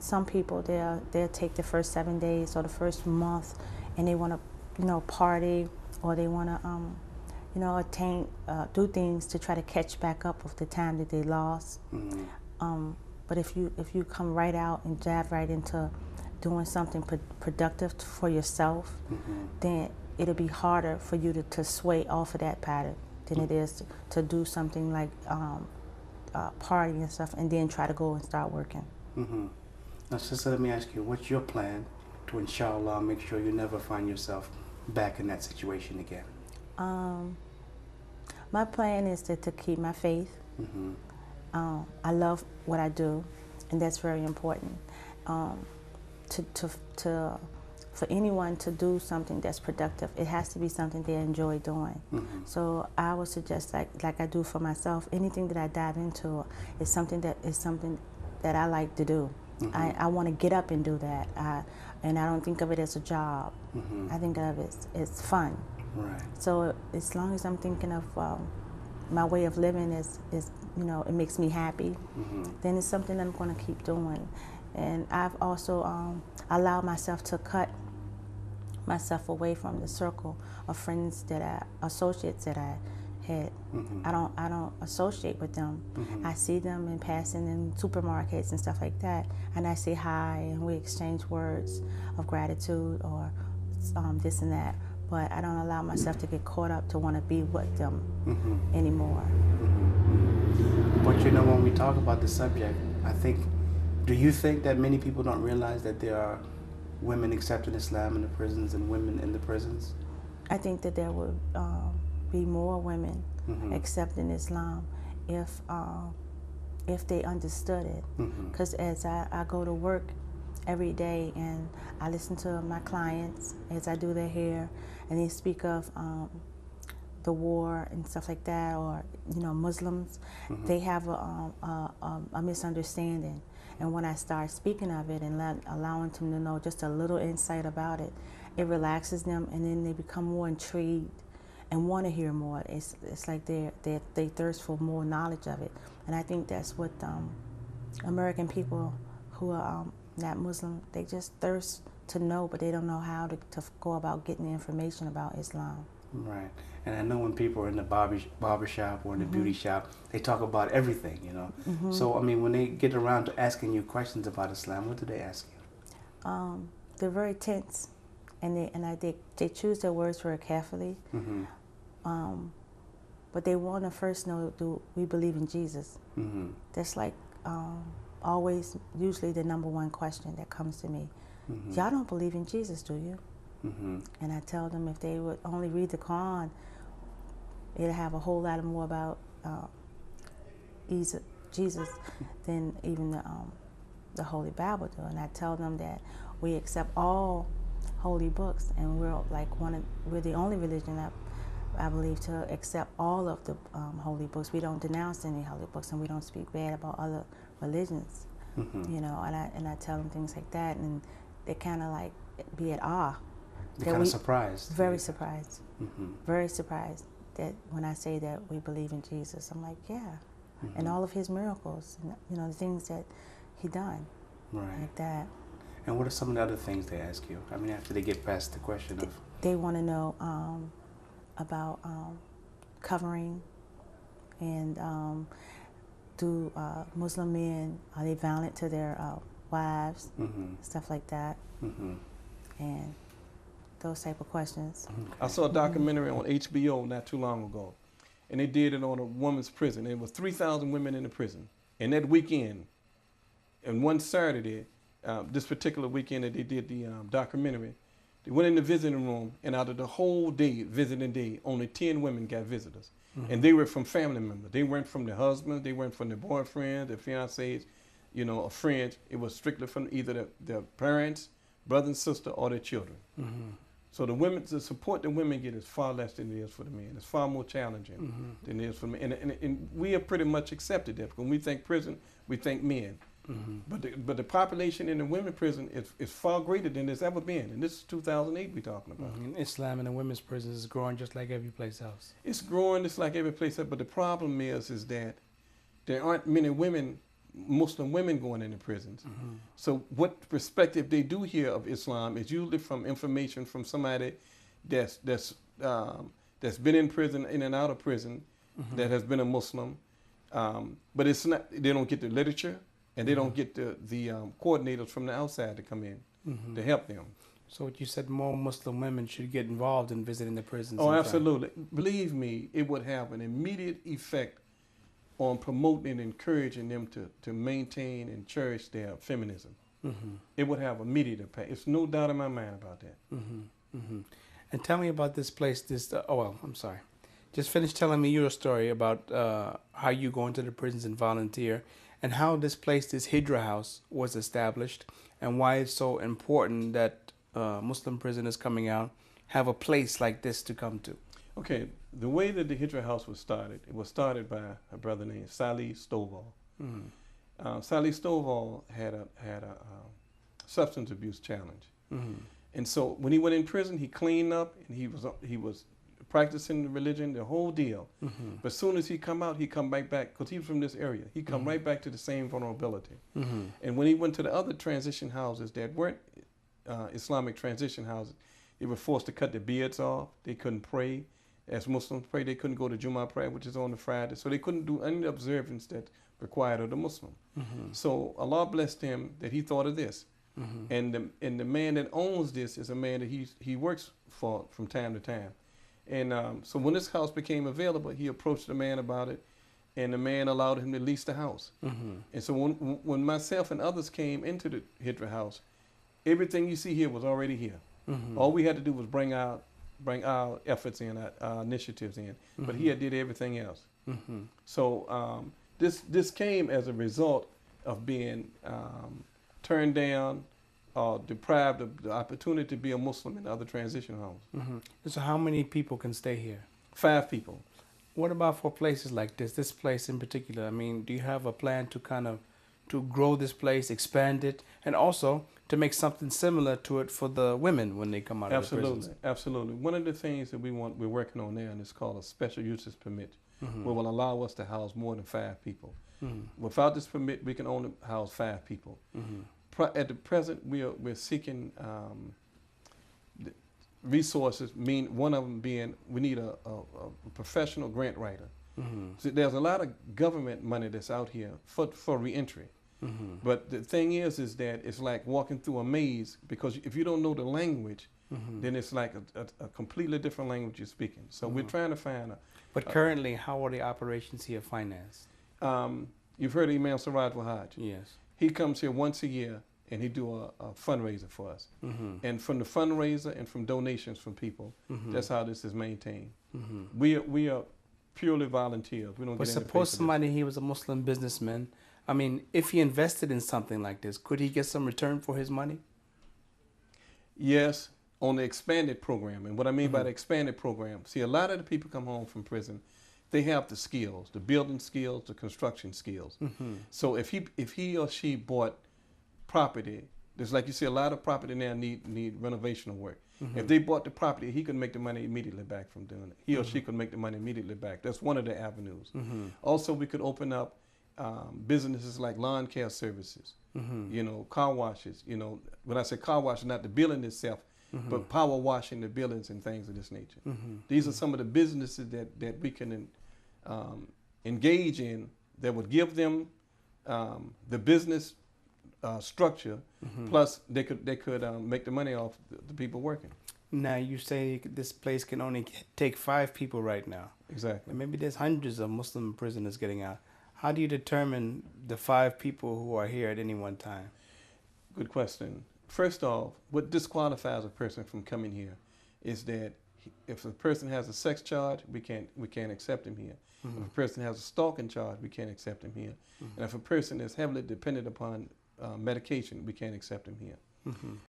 some people they'll take the first 7 days or the first month, and they want to party, or they want to attain do things to try to catch back up with the time that they lost. But if you come right out and dive right into doing something productive for yourself, then it'll be harder for you to sway off of that pattern than it is to do something like party and stuff, and then try to go and start working. Now, sister, let me ask you, what's your plan to, inshallah, make sure you never find yourself back in that situation again? My plan is to keep my faith. I love what I do, and that's very important. For anyone to do something that's productive, it has to be something they enjoy doing. So I would suggest, like I do for myself, anything that I dive into is something that I like to do. I want to get up and do that, and I don't think of it as a job. I think of it as fun. Right. So as long as I'm thinking of my way of living is it makes me happy, then it's something I'm going to keep doing. And I've also allowed myself to cut myself away from the circle of friends associates that I had. I don't associate with them. I see them in passing in supermarkets and stuff like that, and I say hi, and we exchange words of gratitude or this and that. But I don't allow myself to get caught up to want to be with them anymore. But when we talk about the subject, do you think that many people don't realize that there are women accepting Islam in the prisons and women in the prisons? I think that there would be more women accepting Islam if they understood it. Because as I go to work every day and I listen to my clients as I do their hair, and they speak of the war and stuff like that, or Muslims, they have a misunderstanding. And when I start speaking of it and allowing them to know just a little insight about it, it relaxes them, and then they become more intrigued and want to hear more. It's like they thirst for more knowledge of it. And I think that's what American people who are not Muslim, they just thirst to know, but they don't know how to go about getting the information about Islam. Right. And I know when people are in the barber shop or in the beauty shop, they talk about everything, So, when they get around to asking you questions about Islam, what do they ask you? They're very tense, and they choose their words very carefully. But they want to first know, do we believe in Jesus? That's like always, usually the number one question that comes to me. Y'all don't believe in Jesus, do you? And I tell them if they would only read the Quran, it'll have a whole lot more about Jesus than even the Holy Bible do. And I tell them that we accept all holy books, and we're the only religion I believe to accept all of the holy books. We don't denounce any holy books, and we don't speak bad about other religions. And I tell them things like that, and they kind of like be at awe. They're kind of surprised. Very surprised. Very surprised that when I say that we believe in Jesus, I'm like, yeah. And all of his miracles, and, the things that he done. Right. Like that. And what are some of the other things they ask you? After they get past the question of... They want to know about covering, and do Muslim men, are they violent to their wives, stuff like that. And those type of questions. I saw a documentary on HBO not too long ago, and they did it on a woman's prison. It was 3,000 women in the prison. And that weekend, and one Saturday, this particular weekend that they did the documentary, they went in the visiting room, and out of the whole day, visiting day, only 10 women got visitors. And they were from family members. They weren't from their husbands, they weren't from their boyfriends, their fiancés, or friends. It was strictly from either their parents, brother and sister, or their children. So the support the women get is far less than it is for the men. It's far more challenging than it is for the men. And we have pretty much accepted that. When we think prison, we think men. But the population in the women's prison is far greater than it's ever been. And this is 2008 we're talking about. Islam in the women's prisons is growing just like every place else. It's growing just like every place else. But the problem is that there aren't many women Muslim women going into prisons. So what perspective they do hear of Islam is usually from information from somebody that's been in prison, in and out of prison, that has been a Muslim. But it's not. They don't get the literature, and they don't get the coordinators from the outside to come in to help them. So what you said, more Muslim women should get involved in visiting the prisons. Oh, and absolutely. Believe me, it would have an immediate effect on promoting and encouraging them to maintain and cherish their feminism. It would have immediate impact. It's no doubt in my mind about that. And tell me about this place. I'm sorry. Just finish telling me your story about how you go into the prisons and volunteer, and how this place, this Hijra House, was established, and why it's so important that Muslim prisoners coming out have a place like this to come to. Okay, the way that the Hijra House was started, it was started by a brother named Salih Stovall. Salih Stovall had a substance abuse challenge, and so when he went in prison, he cleaned up and he was practicing the religion, the whole deal. But as soon as he come out, he come right back, because he was from this area. He come right back to the same vulnerability. And when he went to the other transition houses that weren't Islamic transition houses, they were forced to cut their beards off. They couldn't pray as Muslims pray. They couldn't go to Jummah prayer, which is on the Friday. So they couldn't do any observance that required of the Muslim. So Allah blessed him that he thought of this. And the man that owns this is a man that he works for from time to time. And so when this house became available, he approached the man about it, and the man allowed him to lease the house. And so when myself and others came into the Hijra House, everything you see here was already here. All we had to do was bring our efforts in, our initiatives in, but he had did everything else. So this came as a result of being turned down or deprived of the opportunity to be a Muslim in other transition homes. So how many people can stay here? 5 people. What about for places like this place in particular? I mean, do you have a plan to grow this place, expand it, and also to make something similar to it for the women when they come out of the prisons? Absolutely. One of the things that we're working on there, and it's called a special uses permit, which will allow us to house more than 5 people. Without this permit, we can only house 5 people. At the present, we're seeking resources. One of them being we need a professional grant writer. So there's a lot of government money that's out here for reentry. But the thing is that it's like walking through a maze, because if you don't know the language, then it's like a completely different language you're speaking. So we're trying to find But currently, how are the operations here financed? You've heard of Imam Siraj Wahaj? Yes. He comes here once a year and he do a fundraiser for us. And from the fundraiser and from donations from people, that's how this is maintained. We are purely volunteers. We don't But get any pay suppose for somebody, he was a Muslim businessman. I mean, if he invested in something like this, could he get some return for his money? Yes, on the expanded program. And what I mean by the expanded program, see, a lot of the people come home from prison, they have the skills, the building skills, the construction skills. So if he or she bought property, there's like you see a lot of property now need renovational work. If they bought the property, he could make the money immediately back from doing it. He or she could make the money immediately back. That's one of the avenues. Also, we could open up businesses like lawn care services, car washes. When I say car wash, not the building itself, but power washing the buildings and things of this nature. These are some of the businesses that we can engage in that would give them the business structure, plus they could make the money off the people working. Now, you say this place can only take 5 people right now. Exactly. And maybe there's hundreds of Muslim prisoners getting out. How do you determine the 5 people who are here at any one time? Good question. First off, what disqualifies a person from coming here is that if a person has a sex charge, we can't accept him here. If a person has a stalking charge, we can't accept him here. And if a person is heavily dependent upon medication, we can't accept him here.